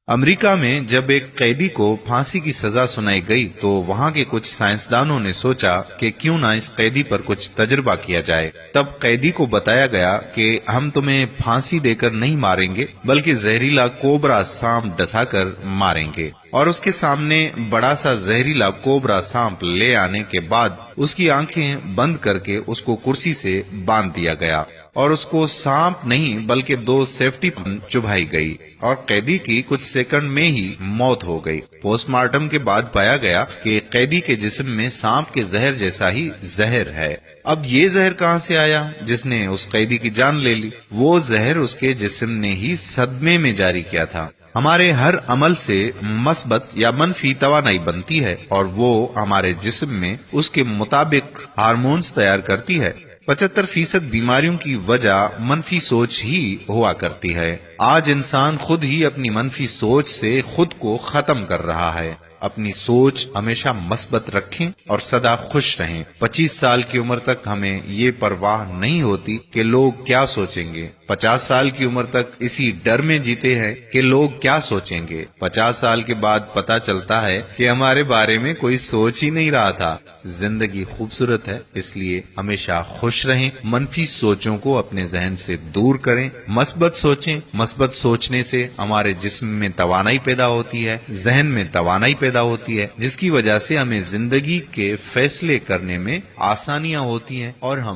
امریکہ میں جب ایک قیدی کو پھانسی کی سزا سنائی گئی تو وہاں کے کچھ سائنسدانوں نے سوچا کہ کیوں نہ اس قیدی پر کچھ تجربہ کیا جائے۔ تب قیدی کو بتایا گیا کہ ہم تمہیں پھانسی دے کر نہیں ماریں گے بلکہ زہریلا کوبرا سانپ ڈسا کر ماریں گے، اور اس کے سامنے بڑا سا زہریلا کوبرا سانپ لے آنے کے بعد اس کی آنکھیں بند کر کے اس کو کرسی سے باندھ دیا گیا اور اس کو سانپ نہیں بلکہ 2 سیفٹی پن چبھائی گئی اور قیدی کی کچھ سیکنڈ میں ہی موت ہو گئی۔ پوسٹ مارٹم کے بعد پایا گیا کہ قیدی کے جسم میں سانپ کے زہر جیسا ہی زہر ہے۔ اب یہ زہر کہاں سے آیا جس نے اس قیدی کی جان لے لی؟ وہ زہر اس کے جسم نے ہی صدمے میں جاری کیا تھا۔ ہمارے ہر عمل سے مثبت یا منفی توانائی بنتی ہے اور وہ ہمارے جسم میں اس کے مطابق ہارمونز تیار کرتی ہے۔ 75% بیماریوں کی وجہ منفی سوچ ہی ہوا کرتی ہے۔ آج انسان خود ہی اپنی منفی سوچ سے خود کو ختم کر رہا ہے۔ اپنی سوچ ہمیشہ مثبت رکھیں اور سدا خوش رہیں۔ 25 سال کی عمر تک ہمیں یہ پرواہ نہیں ہوتی کہ لوگ کیا سوچیں گے۔ 50 سال کی عمر تک اسی ڈر میں جیتے ہیں کہ لوگ کیا سوچیں گے۔ 50 سال کے بعد پتہ چلتا ہے کہ ہمارے بارے میں کوئی سوچ ہی نہیں رہا تھا۔ زندگی خوبصورت ہے، اس لیے ہمیشہ خوش رہیں، منفی سوچوں کو اپنے ذہن سے دور کریں، مثبت سوچیں۔ مثبت سوچنے سے ہمارے جسم میں توانائی پیدا ہوتی ہے، ذہن میں توانائی پیدا ہوتی ہے، جس کی وجہ سے ہمیں زندگی کے فیصلے کرنے میں آسانیاں ہوتی ہیں اور ہم